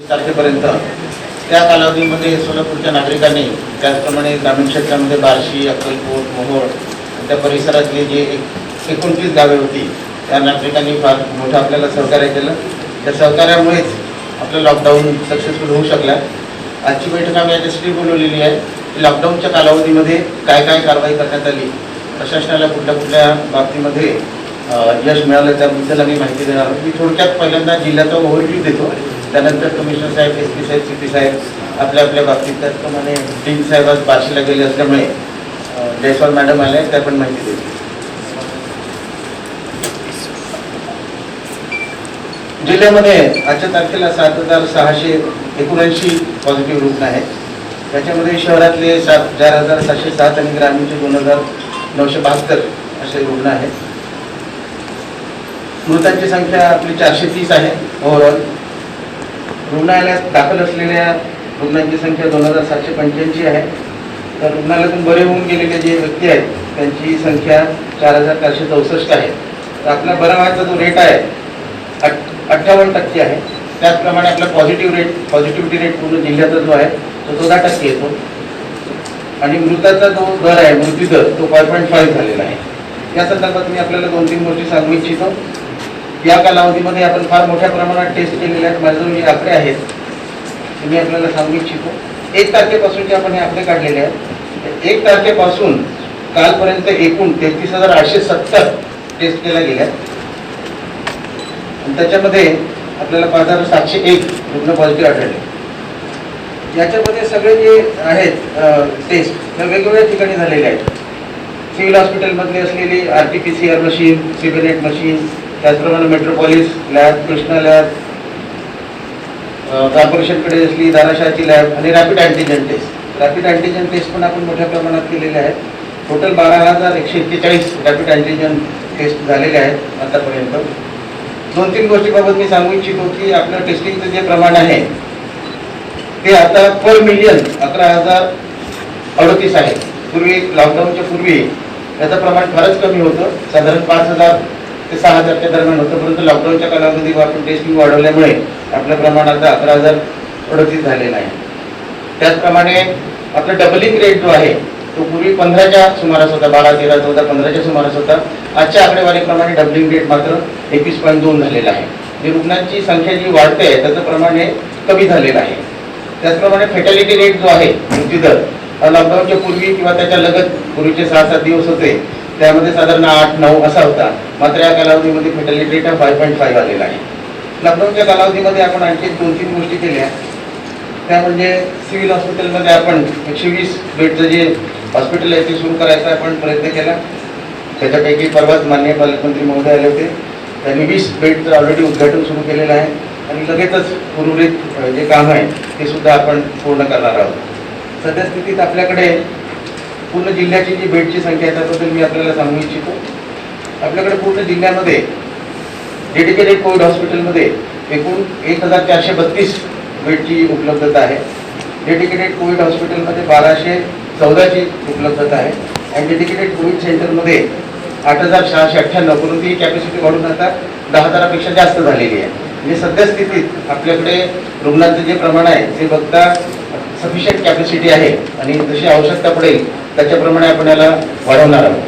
तारखेपर्यंत त्या कालावधीमध्ये सोलापूरच्या नागरिकांनी, त्याचप्रमाणे ग्रामीण क्षेत्रामध्ये बार्शी, अक्कलकोट, मोहोळ त्या परिसरातली जी 29 गावे होती त्या नागरिकांनी फार मोठं आपल्याला सहकार्य केलं. त्या सहकार्यामुळेच आपलं लॉकडाऊन सक्सेसफुल होऊ शकला. आजची बैठक आम्ही याच्यासाठी बोलवलेली आहे की लॉकडाऊनच्या कालावधीमध्ये काय काय कारवाई करण्यात आली, प्रशासनाला कुठल्या कुठल्या बाबतीमध्ये यश मिळालं त्याबद्दल आम्ही माहिती देणार आहोत. मी थोडक्यात पहिल्यांदा जिल्ह्याचा ओव्हरव्ह्यू देतो, त्यानंतर कमिशनर साहेब, SP साहेब, CP साहेब आपल्या बाबतीत, त्याचप्रमाणे डीन साहेब आज बार्शीला गेले असल्यामुळे जयस्वाल मॅडम आल्या, त्या पण माहिती देतील. जिल्ह्यामध्ये आजच्या तारखेला 7,679 पॉझिटिव्ह रुग्ण आहेत. त्याच्यामध्ये शहरातले 4,707 आणि ग्रामीणचे 2,972 असे रुग्ण आहेत. मृतांची संख्या आपली 430 आहे. ओव्हरऑल रुग्णालयात दाखल असलेल्या रुग्णांची संख्या 2,785 आहे. तर रुग्णालयातून बरे होऊन गेलेले जे व्यक्ती आहेत त्यांची संख्या 4,464 आहे. तर आपला बरा व्हायचा जो रेट आहे 58% आहे. त्याचप्रमाणे आपला पॉझिटिव्हिटी रेट पूर्ण जिल्ह्याचा जो आहे तो 14% येतो. आणि मृताचा जो दर आहे, मृत्यू दर, तो 5.5 झालेला आहे. या संदर्भात मी आपल्याला 2-3 गोष्टी सांगू इच्छितो. या कालावधीमध्ये आपण फार मोठ्या प्रमाणात टेस्ट केलेल्या आहेत. माझे जे आकडे आहेत ते मी आपल्याला सांगू इच्छितो. 1 तारखेपासूनचे आपण हे आकडे काढलेले आहेत. 1 तारखेपासून कालपर्यंत एकूण 33,870 टेस्ट केल्या गेल्या. त्याच्यामध्ये आपल्याला 5,701 रुग्ण पॉझिटिव्ह आढळले. याच्यामध्ये सगळे जे आहेत टेस्ट वेगवेगळ्या ठिकाणी झालेले आहेत. सिव्हिल हॉस्पिटलमधली असलेली RT-PCR मशीन, सिबेनेट मशीन, त्याचप्रमाणे मेट्रोपॉलिस लॅब, कृष्णा लॅब, कॉर्पोरेशनकडे असली धाराशाची लॅब आणि rapid antigen test. Rapid antigen test पण आपण मोठ्या प्रमाणात केलेले आहेत. टोटल 12,141 रॅपिड अँटीजन टेस्ट झालेले आहेत आतापर्यंत. 2-3 गोष्टीबाबत मी सांगू इच्छितो की आपलं टेस्टिंगचं जे प्रमाण आहे ते आता पर मिलियन 11,038 आहे. पूर्वी लॉकडाऊनच्या पूर्वी याचं प्रमाण फारच कमी होतं, साधारण 5,000 ते 6,000च्या दरम्यान होतं. परंतु लॉकडाऊनच्या कालावधीत आपण टेस्टिंग वाढवल्यामुळे आपलं प्रमाण आता 11,038 झालेलं आहे. त्याचप्रमाणे आपलं डबलिंग रेट जो आहे तो पूर्वी 15च्या सुमारास होता, 12, 13, 14, 15च्या सुमारास होता. आजच्या आकडेवारीप्रमाणे डबलिंग रेट मात्र 21.2 झालेला आहे. जी रुग्णांची संख्या जी वाढते आहे त्याचं प्रमाण हे कमी झालेलं आहे. त्याचप्रमाणे फॅटॅलिटी रेट जो आहे, मृत्यू दर, लॉकडाऊनच्या पूर्वी किंवा त्याच्या लगत पूर्वीचे 6-7 दिवस होते त्यामध्ये साधारण 8-9 असा होता. मात्र या कालावधीमध्ये फॅटॅलिटी रेट हा 5.5 आलेला आहे. लॉकडाऊनच्या कालावधीमध्ये आपण आणखी 2-3 गोष्टी केल्या. त्या म्हणजे सिव्हिल हॉस्पिटलमध्ये आपण 120 बेडचं जे हॉस्पिटल आहे ते सुरू करायचा आपण प्रयत्न केला. त्याच्यापैकी परवाच माननीय पालकमंत्री महोदय आले होते. त्यांनी 20 बेडचं ऑलरेडी उद्घाटन सुरू केलेलं आहे आणि लगेचच उर्वरित जे काम आहे ते सुद्धा आपण पूर्ण करणार आहोत. सद्यस्थितीत आपल्याकडे पूर्ण जिल्ह्याची जी बेडची संख्या आहे त्याबद्दल मी आपल्याला सांगू इच्छितो. आपल्याकडे पूर्ण जिल्ह्यामध्ये डेडिकेटेड कोविड हॉस्पिटलमध्ये एकूण 1,432 बेडची उपलब्धता आहे. डेडिकेटेड कोविड हॉस्पिटलमध्ये 1,214ची उपलब्धता आहे आणि डेडिकेटेड कोविड सेंटरमध्ये 8,698, परंतु ही कॅपॅसिटी वाढून आता 10,000पेक्षा जास्त झालेली आहे. म्हणजे सद्यस्थितीत आपल्याकडे रुग्णांचं जे प्रमाण आहे ते बघता सफिशियंट कॅपॅसिटी आहे आणि जशी आवश्यकता पडेल त्याच्याप्रमाणे आपण याला वाढवणार आहोत.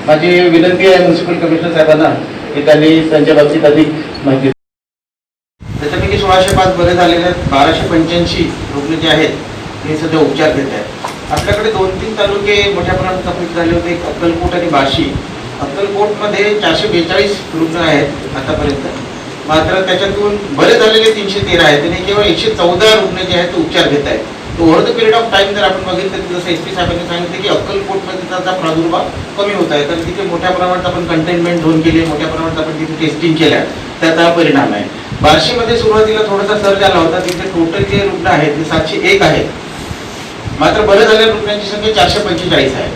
माझी विनंती आहे म्युन्सिपल कमिशनर साहेबांना की त्यांनी त्यांच्या बाबतीत अधिक माहिती. त्याच्यापैकी 1,605 बरे झालेले आहेत. 1,285 रुग्ण जे आहेत ते सध्या उपचार घेत आहेत. आपल्याकडे 2-3 तालुके मोठ्या प्रमाणात अफेक्ट झाले होते, अक्कलकोट आणि बार्शी. अक्कलकोटमध्ये 442 रुग्ण आहेत आतापर्यंत. मात्र त्याच्यातून बरे झालेले 313 आहेत आणि केवळ 114 रुग्ण जे आहेत ते उपचार घेत आहेत. तो over the period of time जर आपण बघितलं तर जसं SP साहेबांनी सांगितलं की अक्कलकोटमध्ये त्याचा प्रादुर्भाव कमी होत आहे. तर तिथे मोठ्या प्रमाणात आपण कंटेनमेंट झोन केले, मोठ्या प्रमाणात आपण तिथे टेस्टिंग केल्या, त्याचा परिणाम आहे. बार्शीमध्ये सुरुवातीला थोडासा सर्ज आला होता. तिथे टोटल जे रुग्ण आहेत ते 701 आहेत. मात्र बरे झालेल्या रुग्णांची संख्या 445 आहे.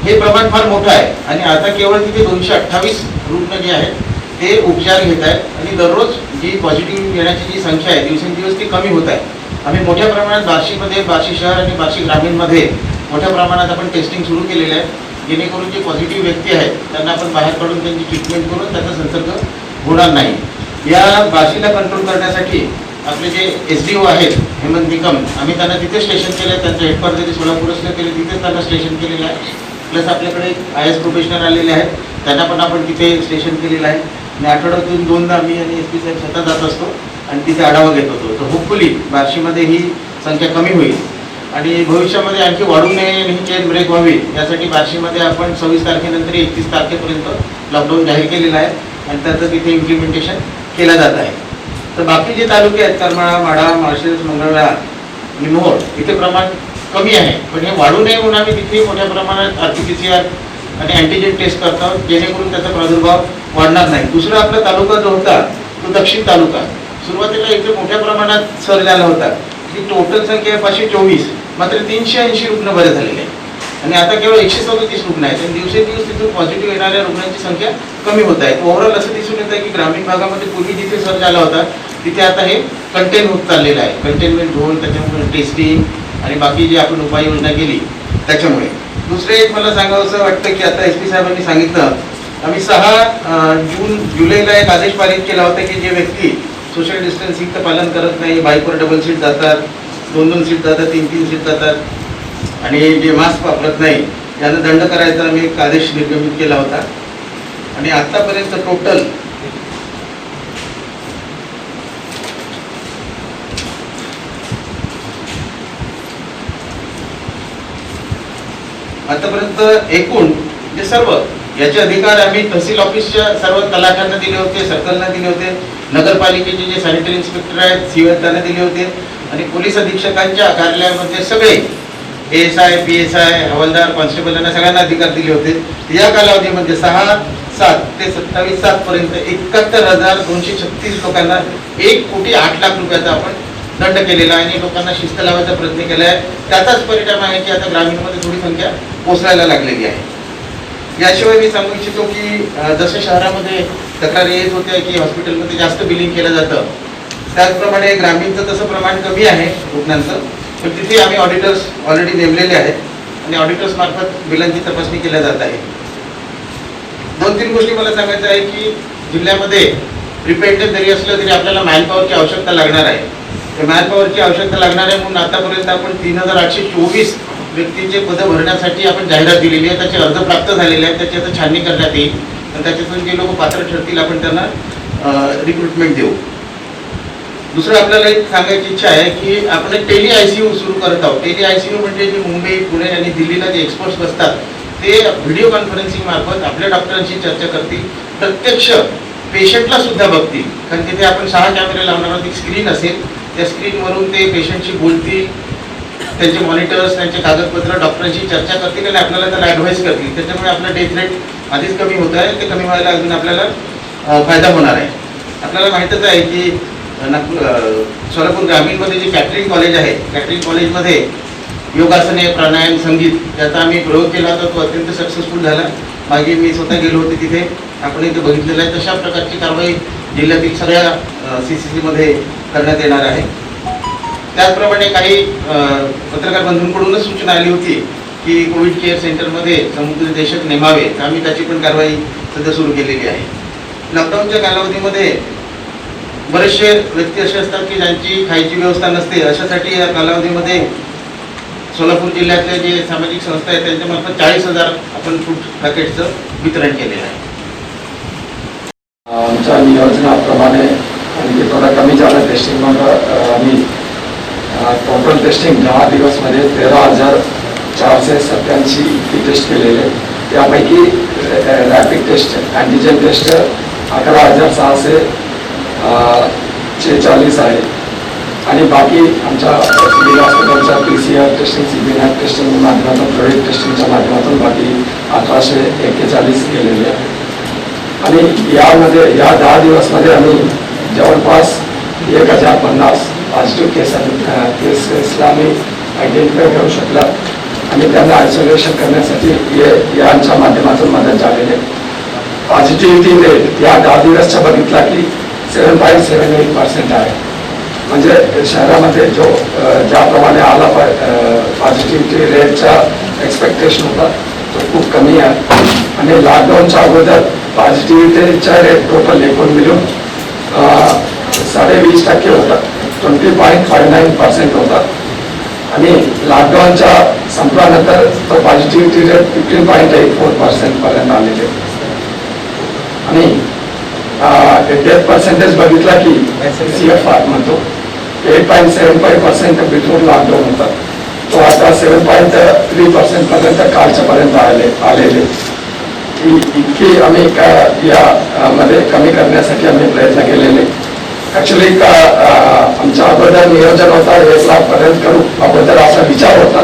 हे प्रमाण फार मोठं आहे आणि आता केवळ तिथे 228 रुग्ण जे आहेत ते उपचार घेत आहेत आणि दररोज जी पॉझिटिव्ह येण्याची जी संख्या आहे दिवसेंदिवस ती कमी होत आहे. आम्ही मोठ्या प्रमाणात बार्शीमध्ये, बार्शी शहर आणि बार्शी ग्रामीणमध्ये मोठ्या प्रमाणात आपण टेस्टिंग सुरू केलेलं आहे, जेणेकरून जे पॉझिटिव्ह व्यक्ती आहेत त्यांना आपण बाहेर काढून त्यांची ट्रीटमेंट करून त्याचा संसर्ग होणार नाही. या बार्शीला कंट्रोल करण्यासाठी आपले जे SDO आहेत हेमंत निकम, आम्ही त्यांना तिथे स्टेशन केलं आहे. त्यांचं हेडक्वार्टर जे सोलापूरला केले तिथेच त्यांना स्टेशन केलेलं आहे. प्लस आपल्याकडे IS प्रोफेशनल आलेले आहेत, त्यांना पण आपण तिथे स्टेशन केलेलं आहे. आणि आठवड्यातून 2दा आम्ही आणि SP साहेब स्वतः जात असतो आणि तिथे आढावा घेत होतो. तर होपफुली बार्शीमध्ये ही संख्या कमी होईल आणि भविष्यामध्ये आणखी वाढू नये आणि ही चेन ब्रेक व्हावी यासाठी बार्शीमध्ये आपण 26 तारखेनंतर 31 तारखेपर्यंत लॉकडाऊन जाहीर केलेला आहे आणि त्याचं तिथे इम्प्लिमेंटेशन केलं जात आहे. तर बाकी जे तालुके आहेत करमाळा, माढा, माळशिरस, मंगळवेढा आणि मोहोळ इथे प्रमाण कमी आहे, पण हे वाढू नये म्हणून आम्ही तिथे मोठ्या प्रमाणात RT-PCR आणि अँटीजेन टेस्ट करत आहोत जेणेकरून त्याचा प्रादुर्भाव वाढणार नाही. दुसरा आपला तालुका जो होता तो दक्षिण तालुका, सुरुवातीला इथे मोठ्या प्रमाणात सर्ज आला होता. ही टोटल संख्या आहे 524, मात्र 380 रुग्ण बरे झालेले आहेत आणि आता केवळ 137 रुग्ण आहेत आणि दिवसेंदिवस तिथून पॉझिटिव्ह येणाऱ्या रुग्णांची संख्या कमी होत आहे. ओव्हरऑल असं दिसून येत आहे की ग्रामीण भागामध्ये पूर्वी जिथे सर्ज आला होता तिथे आता हे कंटेन होत चाललेलं आहे. कंटेनमेंट होऊन त्याच्यामुळे टेस्टिंग आणि बाकी जी आपण उपाययोजना केली त्याच्यामुळे. दुसरे एक मला सांगावंसं वाटतं की आता SP साहेबांनी सांगितलं, आम्ही 6 जुलैला एक आदेश पारित केला होता की जे व्यक्ती सोशल डिस्टन्सिंगचं पालन करत नाही, बाईकवर डबल सीट जातात, 2-2 सीट जातात, 3-3 सीट जातात आणि जे मास्क वापरत नाही यांना दंड करायचा आम्ही एक आदेश निर्गमित केला होता. आणि आतापर्यंत टोटल एकूण जे सर्व याचे अधिकार आम्ही तहसील ऑफिसच्या सर्व तलाठ्यांना दिले होते, सर्कलला दिले होते, नगरपालिकेचे जे सॅनिटरी इन्स्पेक्टर आहेत CO त्यांना दिले होते आणि पोलीस अधीक्षकांच्या कार्यालयामध्ये सगळे ASI, PSI, हवालदार, कॉन्स्टेबल यांना सगळ्यांना अधिकार दिले होते. या कालावधीमध्ये 6/7 ते 27/7 पर्यंत 71,236 लोकांना 1,08,00,000 रुपयाचा आपण दंड केलेला आहे आणि लोकांना शिस्त लावायचा प्रयत्न केला आहे. त्याचाच परिणाम आहे की आता ग्रामीणमध्ये थोडी संख्या पोचवायला लागलेली आहे. याशिवाय मी सांगू इच्छितो की जसे शहरामध्ये तक्रारी येत होत्या की हॉस्पिटलमध्ये जास्त बिलिंग केलं जातं, त्याचप्रमाणे ग्रामीणचं तसं प्रमाण कमी आहे रुग्णांचं, पण तिथे आम्ही ऑडिटर्स ऑलरेडी नेमलेले आहेत आणि ऑडिटर्स मार्फत बिलांची तपासणी केल्या जात आहे. 2-3 गोष्टी मला सांगायचं आहे की जिल्ह्यामध्ये प्रिपेडनेस जरी असलं तरी आपल्याला मॅनपॉवरची आवश्यकता लागणार आहे. त्या मॅनपॉवरची आवश्यकता लागणार आहे म्हणून आतापर्यंत आपण 3,824 व्यक्तींचे पदं भरण्यासाठी आपण जाहिरात दिलेली आहे. त्याचे अर्ज प्राप्त झालेले आहेत, त्याची आता छाननी करण्यात येईल आणि त्याच्यातून जे लोक पात्र ठरतील आपण त्यांना रिक्रुटमेंट देऊ. दुसरं आपल्याला एक सांगायची इच्छा आहे की आपण एक टेली ICU सुरू करत आहोत. टेली ICU म्हणजे जे मुंबई, पुणे आणि दिल्लीला जे एक्सपर्ट्स बसतात ते व्हिडिओ कॉन्फरन्सिंग मार्फत आपल्या डॉक्टरांशी चर्चा करतील, प्रत्यक्ष पेशंटला सुद्धा बघतील. कारण तिथे आपण 6 कॅमेरे लावणार आहोत, एक स्क्रीन असेल, त्या स्क्रीनवरून ते पेशंटशी बोलतील, त्यांचे मॉनिटर्स, त्यांचे कागदपत्र डॉक्टरांशी चर्चा करतील आणि आपल्याला त्याला ॲडवाईस करतील. त्याच्यामुळे आपला डेथ रेट आधीच कमी होत आहे, ते कमी व्हायला अजून आपल्याला फायदा होणार आहे. आपल्याला माहीतच आहे की सोलापूर ग्रामीणमध्ये जे कॅटरिंग कॉलेज आहे, कॅटरिंग कॉलेजमध्ये योगासने, प्राणायाम, संगीत याचा आम्ही प्रयोग केला होता, तो अत्यंत सक्सेसफुल झाला. मागे मी स्वतः गेलो होते तिथे, आपण इथे बघितलेलं आहे. तशा प्रकारची कारवाई जिल्ह्यातील सगळ्या CCCमध्ये करण्यात येणार आहे. त्याचप्रमाणे काही पत्रकार बंधूंकडूनच सूचना आली होती की कोविड केअर सेंटरमध्ये समुपदेशक नेमावे, तर आम्ही त्याची पण कारवाई सध्या सुरू केलेली आहे. लॉकडाऊनच्या कालावधीमध्ये बरेचसे व्यक्ती असे असतात की ज्यांची खायची व्यवस्था नसते, अशासाठी या कालावधीमध्ये सोलापूर जिल्ह्यातले जे सामाजिक संस्था आहेत त्यांच्यामार्फत 40,000 आपण फूड पॅकेटचं वितरण केलेलं आहे. आमच्या नियोजनाप्रमाणे आणि थोडा कमी झालं टेस्टिंग, मग आम्ही टोटल टेस्टिंग 10 दिवसमध्ये 13,487 इतकी टेस्ट केलेले. त्यापैकी रॅपिड टेस्ट, अँटीजेन टेस्ट 11,646 आहे आणि बाकी आमच्या सिव्हिल हॉस्पिटलच्या PCR टेस्टिंग, CBNAT टेस्टिंग माध्यमातून, फ्लोरिड टेस्टिंगच्या माध्यमातून बाकी 1,841 केलेले आहे. आणि यामध्ये या 10 दिवसमध्ये आम्ही जवळपास 1,050 पॉझिटिव्ह केसेसला आम्ही आयडेंटिफाय करू शकला आणि त्यांना आयसोलेशन करण्यासाठी यांच्या माध्यमातून मदत झालेली आहे. पॉझिटिव्हिटी रेट या 10 दिवसच्या बघितला की 7.78% आहे. म्हणजे शहरामध्ये जो ज्याप्रमाणे आला पॉझिटिव्हिटी रेटचा एक्सपेक्टेशन होता तो खूप कमी आहे. आणि लॉकडाऊनच्या अगोदर पॉझिटिव्हिटीचा रेट टोटल एकूण मिळून 20.5% होता. 20.59% होता आणि लॉकडाऊनच्या संपल्यानंतर तो पॉझिटिव्हिटी रेट 15.84% पर्यंत आलेले आणि डेथ पर्सेंटेज बघितला की CFR म्हणतो 8.75% बिफोर लॉकडाऊन होता तो आता 7.3% पर्यंत कालच्या पर्यंत आलेले इतकी आम्ही या मध्ये कमी करण्यासाठी आम्ही प्रयत्न केलेले. ऍक्च्युली आमच्या अगोदर नियोजन होता 1 लाख पर्यंत करू अगोदर असा विचार होता.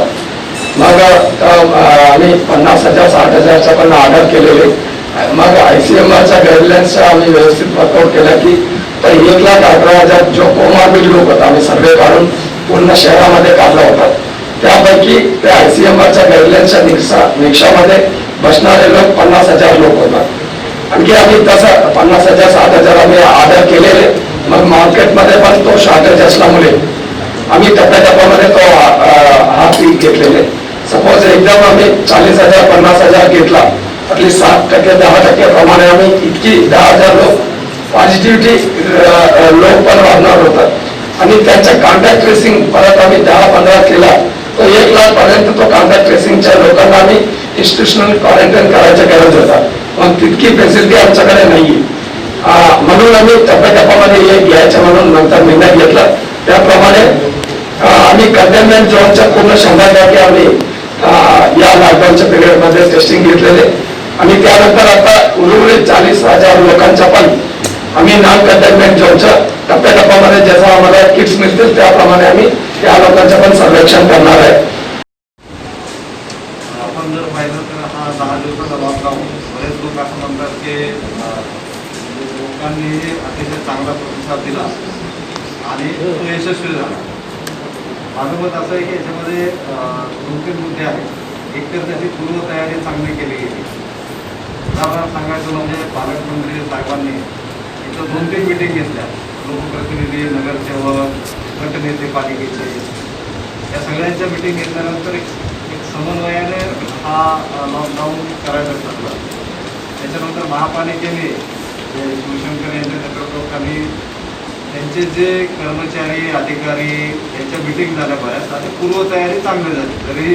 मग आम्ही 50,000 60,000च्या पण ऑर्डर केलेले. मग ICMRच्या गाईडलाईन्सचा आम्ही व्यवस्थित वर्कआउट केला की तर 1,11,000 जो कोमॉर्बिड लोक होता आम्ही सर्वे काढून पूर्ण शहरामध्ये काढला होता त्यापैकी त्या ICMRच्या गाईडलाईन्सच्या निकषामध्ये बसणारे लोक 50,000 लोक होतात. आणखी आम्ही तसं 50,000 60,000 आम्ही ऑर्डर केलेले. मग मार्केटमध्ये पण तो शॉर्टेज असल्यामुळे आम्ही टप्प्याटप्प्यामध्ये तो हा पीक घेतलेले. सपोज एकदम आम्ही 40,000 50,000 घेतला ॲटलीस्ट 7% 10% प्रमाणे आम्ही इतकी 10,000 लोक पॉझिटिव्हिटी लोक पण वाढणार होतात आणि त्यांच्या कॉन्टॅक्ट ट्रेसिंग परत आम्ही 10-15 केला तो 1 लाख पर्यंत तो कॉन्टॅक्ट ट्रेसिंगच्या लोकांना आम्ही इन्स्टिट्यूशनल क्वारंटाईन करायची गरज होता. मग तितकी फॅसिलिटी आमच्याकडे नाही म्हणून आम्ही टप्प्याटप्प्यामध्ये हे घ्यायचं म्हणून नंतर निर्णय घेतला. त्याप्रमाणे आम्ही कंटेनमेंट झोनच्या पूर्ण 100% आम्ही या लॉकडाऊनच्या पिरियडमध्ये टेस्टिंग घेतलेले आणि त्यानंतर आता उर्वरित 40,000 लोकांच्या पण आम्ही नॉन कंटेनमेंट झोनच्या टप्प्याटप्प्यामध्ये जसं आम्हाला किट्स मिळतील त्याप्रमाणे आम्ही या लोकांचं पण सर्वेक्षण करणार आहे. आपण जर पाहिलं तर हा 10 दिवसाचा लॉकडाऊन बरेच लोक असं म्हणतात की लोकांनी अतिशय चांगला प्रतिसाद दिला आणि तो यशस्वी झाला. माझं मत असं आहे की याच्यामध्ये 2-3 मुद्दे आहेत. एक तर त्याची पूर्वतयारी चांगली केली गेली. उदाहरण सांगायचं म्हणजे पालकमंत्री साहेबांनी इथं 2-3 मिटिंग घेतल्या. लोकप्रतिनिधी नगरसेवक गटनेते पालिकेचे या सगळ्यांच्या मिटिंग घेतल्यानंतर एक समन्वयाने हा लॉकडाऊन करायचा ठरला. त्याच्यानंतर महापालिकेने शिवशंकर यांच्या नेतृत्वाखाली त्यांचे जे कर्मचारी अधिकारी यांच्या मिटिंग झाल्या बऱ्याच आणि पूर्वतयारी चांगली झाली. जरी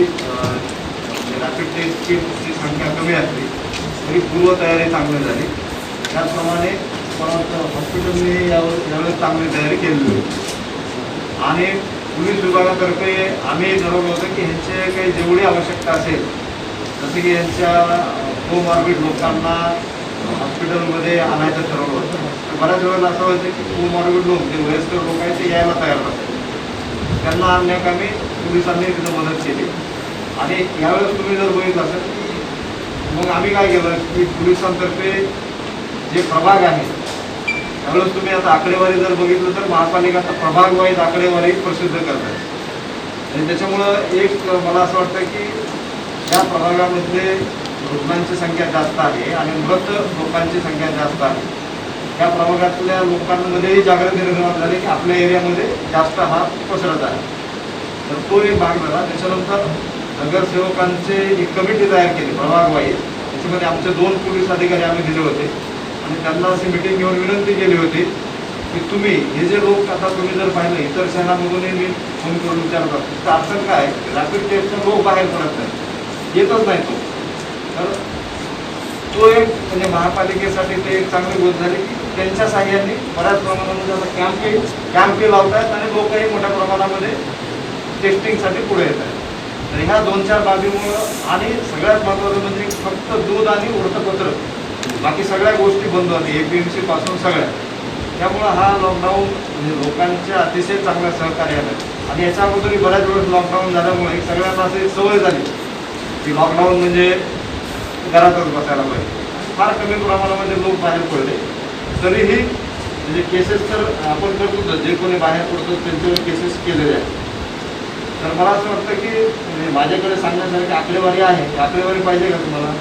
रॅपिड टेस्टची संख्या कमी असली तरी पूर्वतयारी चांगली झाली. त्याचप्रमाणे हॉस्पिटलने यावेळेस चांगली तयारी केलेली होती आणि पोलीस विभागातर्फे आम्ही ठरवलं होतं की ह्यांचे काही जेवढी आवश्यकता असेल जसे की यांच्या कोमॉर्बिड लोकांना हॉस्पिटलमध्ये आणायचं ठरवलं होतं. बऱ्याच वेळेला असं व्हायचं की कोमॉर्बिड लोक जे वयस्कर लोक आहेत ते यायला तयार नसतात. त्यांना आणण्याक आम्ही पोलिसांनी तिथं मदत केली आणि यावेळेस तुम्ही जर बघितलं असेल मग आम्ही काय केलं की पोलिसांतर्फे जे प्रभाग आहे त्यावेळेस तुम्ही आता आकडेवारी जर बघितलं तर महापालिका आता प्रभाग वाईज आकडेवारी प्रसिद्ध करतात आणि त्याच्यामुळं एक मला असं वाटतं की या प्रभागामध्ये रुग्णांची संख्या जास्त आहे आणि मृत लोकांची संख्या जास्त आहे. या प्रभागातल्या लोकांमध्येही जागृती निर्माण झाली की आपल्या एरियामध्ये जास्त हा पसरत आहे. तर तो एक भाग झाला. त्याच्यानंतर नगरसेवकांचे एक कमिटी तयार केली प्रभाग वाईज. त्याच्यामध्ये आमचे 2 पोलीस अधिकारी आम्ही दिले होते आणि त्यांना अशी मिटिंग घेऊन विनंती केली होती की तुम्ही हे जे लोक आता तुम्ही जर पाहिलं इतर शहरांमधूनही मी फोन करून विचारतात तर अडचण काय रॅपिड टेस्टचे लोक बाहेर पडत नाही येतच नाही तर तो एक म्हणजे महापालिकेसाठी ते एक चांगली गोष्ट झाली की त्यांच्या साह्याने बऱ्याच प्रमाणामध्ये आता कॅम्पही लावतात आणि लोकही मोठ्या प्रमाणामध्ये टेस्टिंगसाठी पुढे येत आहेत. तर ह्या 2-4 बाबीमुळं आणि सगळ्यात महत्त्वाचं म्हणजे फक्त दूध आणि वृत्तपत्र बाकी सगळ्या गोष्टी बंद होती APMC पासून सगळ्या. त्यामुळं हा लॉकडाऊन म्हणजे लोकांच्या अतिशय चांगल्या सहकार्य आलं आणि याच्या अगोदरही बऱ्याच वेळेस लॉकडाऊन झाल्यामुळे सगळ्यांना अशी सवय झाली की लॉकडाऊन म्हणजे घरातच बसायला पाहिजे. फार कमी प्रमाणामध्ये लोक बाहेर पडले तरीही म्हणजे केसेस तर आपण करतो जे कोणी बाहेर पडतो त्यांच्यावर केसेस केलेले आहेत. तर मला असं वाटतं की म्हणजे माझ्याकडे सांगण्यासारखी आकडेवारी आहे. आकडेवारी पाहिजे का तुम्हाला?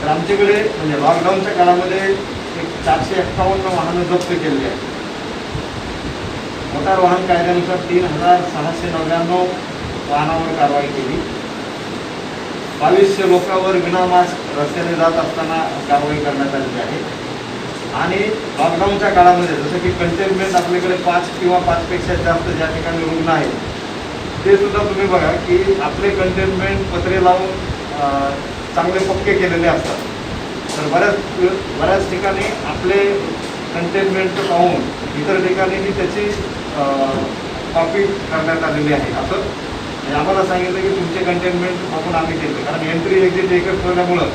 तर आमच्याकडे म्हणजे लॉकडाऊनच्या काळामध्ये एक 451 वाहनं जप्त केलेली आहेत. मोटार वाहन कायद्यानुसार 3,699 वाहनावर कारवाई केली. 2200 लोकांवर विनामास्क रस्त्याने जात असताना कारवाई करण्यात आलेली आहे. आणि लॉकडाऊनच्या काळामध्ये जसं की कंटेनमेंट आपल्याकडे 5 किंवा 5 पेक्षा जास्त ज्या ठिकाणी रुग्ण आहेत ते सुद्धा तुम्ही बघा की आपले कंटेनमेंट पत्रे लावून चांगले पक्के केलेले असतात. तर बऱ्याच ठिकाणी आपले कंटेनमेंट पाहून इतर ठिकाणी त्याची कॉपी करण्यात आलेली आहे. असं म्हणजे आम्हाला सांगितलं की तुमचे कंटेनमेंट बघून आम्ही केले, कारण एंट्री एक्झिट एकच ठेवल्यामुळं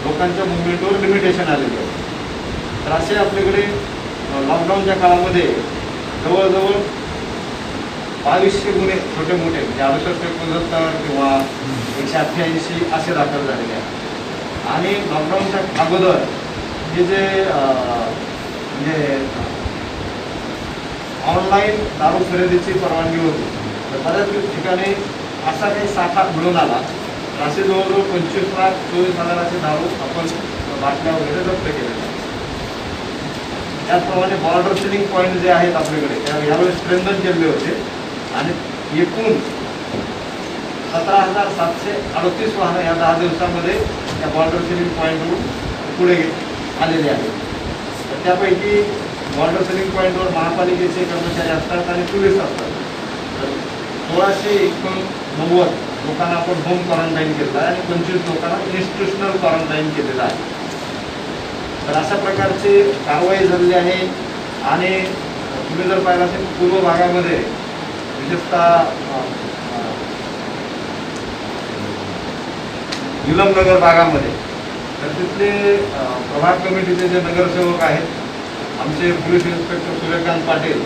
लोकांच्या मुवमेंटवर लिमिटेशन आलेली आहे. तर असे आपल्याकडे लॉकडाऊनच्या काळामध्ये जवळजवळ 2200 गुन्हे छोटे मोठे म्हणजे 68 किंवा 188 असे दाखल झालेले आहेत. आणि लॉकडाऊनच्या अगोदर हे जे म्हणजे ऑनलाईन दारू खरेदीची परवानगी होती, तर बऱ्याच ठिकाणी असा काही साठा मिळून आला. असे जवळजवळ 25,24,000 दारू आपण बाटल्या वगैरे जप्त केलेल्या. त्याचप्रमाणे बॉर्डर सिलिंग पॉईंट जे आहेत आपल्याकडे यावेळेस स्ट्रेंथन केलेले होते आणि एकूण 17,738 वाहनं या 10 दिवसामध्ये त्या बॉर्डर सिलिंग पॉईंटवरून पुढे आलेले आहेत. तर त्यापैकी बॉर्डर सिलिंग पॉईंटवर महापालिकेचे कर्मचारी असतात आणि पोलीस असतात. तर 1690 लोकांना आपण होम क्वारंटाईन केलेलं आहे आणि 25 लोकांना इन्स्टिट्यूशनल क्वारंटाईन केलेलं आहे. तर अशा प्रकारची कारवाई झालेली आहे. आणि तुम्ही जर पाहिलं असेल पूर्व भागामध्ये विशेषतः निलमनगर भागामध्ये तर तिथले प्रभाग कमिटीचे जे नगरसेवक आहेत, आमचे पोलीस इन्स्पेक्टर सूर्यकांत पाटील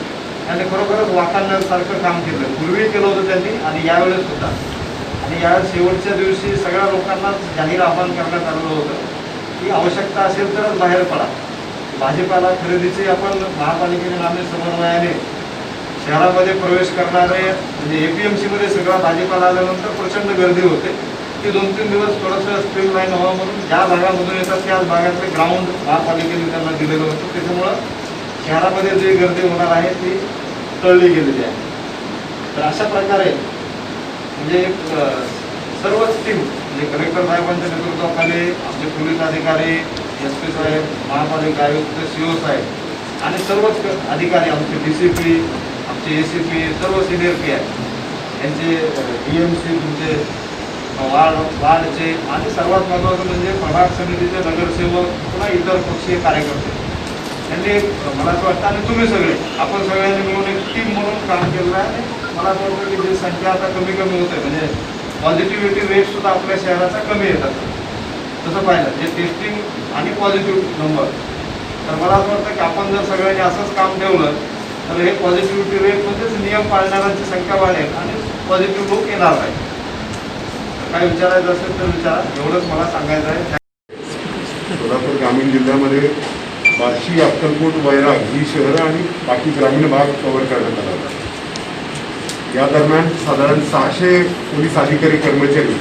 यांनी खरोखरच वाखाणण्यासारखं काम केलं. पूर्वी केलं होतं त्यांनी आणि यावेळेस सुद्धा. आणि या शेवटच्या दिवशी सगळ्या लोकांनाच जाहीर आवाहन करण्यात आलेलं होतं की आवश्यकता असेल तरच बाहेर पडा. भाजीपाला खरेदीचे आपण महापालिकेने नामे समन्वयाने शहरामध्ये प्रवेश करणारे म्हणजे APMCमध्ये सगळा भाजीपाला आल्यानंतर प्रचंड गर्दी होते. ती 2-3 दिवस थोडंसं स्ट्रीमलाईन व्हावं म्हणून ज्या भागामधून येतात त्याच भागातले ग्राउंड महापालिकेने त्यांना दिलेलं होतं. त्याच्यामुळं शहरामध्ये जी गर्दी होणार आहे ती टळली गेलेली आहे. तर अशा प्रकारे म्हणजे सर्वच टीम म्हणजे कलेक्टर साहेबांच्या नेतृत्वाखाली आमचे पोलीस अधिकारी, SP साहेब, महापालिका आयुक्त, CO साहेब आणि सर्वच अधिकारी आमचे DCP, आमचे ACP, सर्व सिनियर PI यांचे DMC तुमचे वार्डचे आणि सर्वात महत्त्वाचं म्हणजे प्रभाग समितीचे नगरसेवक पुन्हा इतर पक्षीय कार्यकर्ते यांनी मला असं वाटतं आणि तुम्ही सगळे आपण सगळ्यांनी मिळून एक टीम म्हणून काम केलेलं आहे. आणि मला असं वाटतं की जी संख्या आता कमी होत आहे म्हणजे पॉझिटिव्हिटी रेटसुद्धा आपल्या शहराचा कमी येतात. तसं पाहिलं जे टेस्टिंग आणि पॉझिटिव्ह नंबर. तर मला असं वाटतं की आपण जर सगळ्यांनी असंच काम ठेवलं तर हे पॉझिटिव्हिटी रेट म्हणजेच नियम पाळणाऱ्यांची संख्या वाढेल आणि पॉझिटिव्ह लोक येणार नाही. काय विचारायचं असेल तर विचारा. एवढंच मला सांगायचं आहे. सोलापूर ग्रामीण जिल्ह्यामध्ये बार्शी, अक्कलकोट, वैराग ही शहरं आणि बाकी ग्रामीण भाग कव्हर करण्यात आला होता. या दरम्यान साधारण 600 पोलीस अधिकारी कर्मचारी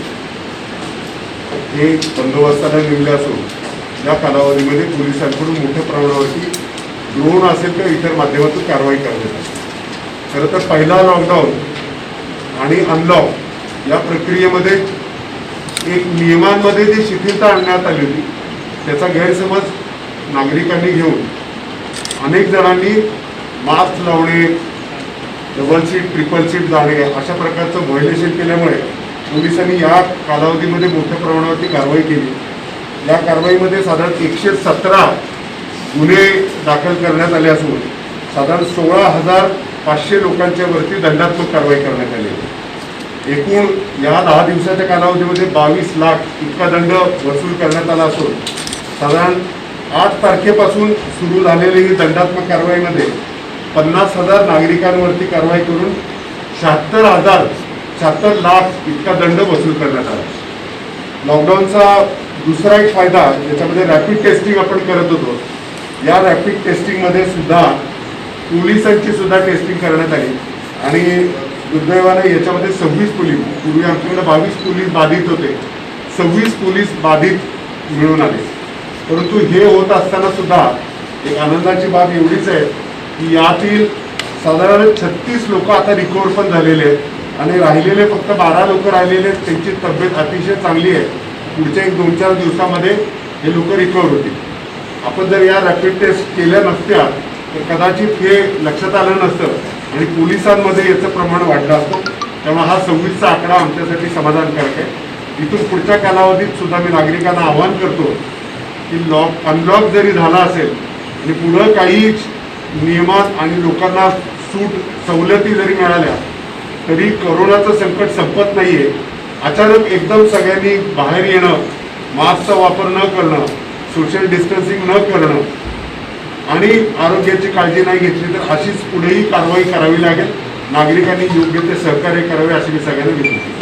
हे बंदोबस्ताला नेमले असून या कालावधीमध्ये पोलिसांकडून मोठ्या प्रमाणावरती ड्रोन असेल किंवा इतर माध्यमातून कारवाई करण्यात आली. खरं तर पहिला लॉकडाऊन आणि अनलॉक या प्रक्रियेमध्ये एक नियमांमध्ये जी शिथिलता आणण्यात आली होती त्याचा गैरसमज नागरिकांनी घेऊन अनेक जणांनी मास्क लावणे, डबल सीट, ट्रिपल सीट जाणे अशा प्रकारचं व्हायोलेशन केल्यामुळे पोलिसांनी या कालावधीमध्ये मोठ्या प्रमाणावरती कारवाई केली. या कारवाईमध्ये साधारण 117 गुन्हे दाखल करण्यात आले असून साधारण 16,500 लोकांच्या वरती दंडात्मक कारवाई करण्यात आली. एकूण या 10 दिवसाच्या कालावधीमध्ये 22 लाख इतका दंड वसूल करण्यात आला असून साधारण 8 तारखेपासून सुरू झालेली ही दंडात्मक कारवाईमध्ये 50,000 नागरिकांवरती कारवाई करून 76 लाख इतका दंड वसूल करण्यात आला. लॉकडाऊनचा दुसरा एक फायदा याच्यामध्ये रॅपिड टेस्टिंग आपण करत होतो. या रॅपिड टेस्टिंगमध्ये सुद्धा पोलिसांची सुद्धा टेस्टिंग करण्यात आली आणि दुर्दैवाने याच्यामध्ये 26 पोलीस, पूर्वी आमच्याकडे 22 पोलीस बाधित होते, 26 पोलीस बाधित मिळून आले. परंतु हे होत असताना सुद्धा एक आनंदाची बाब एवढीच आहे की यातील साधारण 36 लोक आता रिकवर पण झालेले आहेत आणि राहिलेले फक्त 12 लोक राहिलेले, त्यांची तब्येत अतिशय चांगली आहे. पुढच्या 1-2-4 दिवसामध्ये हे लोक रिकवर होतील. आपण जर या रॅपिड टेस्ट केल्या नसत्या तर कदाचित हे लक्षात आलं नसतं आणि पोलिसांमध्ये याचं प्रमाण वाढलं असतं. त्यामुळे हा 26चा आकडा आमच्यासाठी समाधानकारक आहे. इथून पुढच्या कालावधीत सुद्धा मी नागरिकांना आवाहन करतो की अनलॉक जरी झाला असेल आणि पुढं काही नियमात आणि लोकांना सूट सवलती जरी मिळाल्या तरी कोरोनाचं संकट संपत नाही आहे. अचानक एकदम सगळ्यांनी बाहेर येणं, मास्कचा वापर न करणं, सोशल डिस्टन्सिंग न करणं आणि आरोग्याची काळजी नाही घेतली तर अशीच पुढेही कारवाई करावी लागेल. नागरिकांनी योग्य ते सहकार्य करावे अशी मी सगळ्यांना विनंती करतो.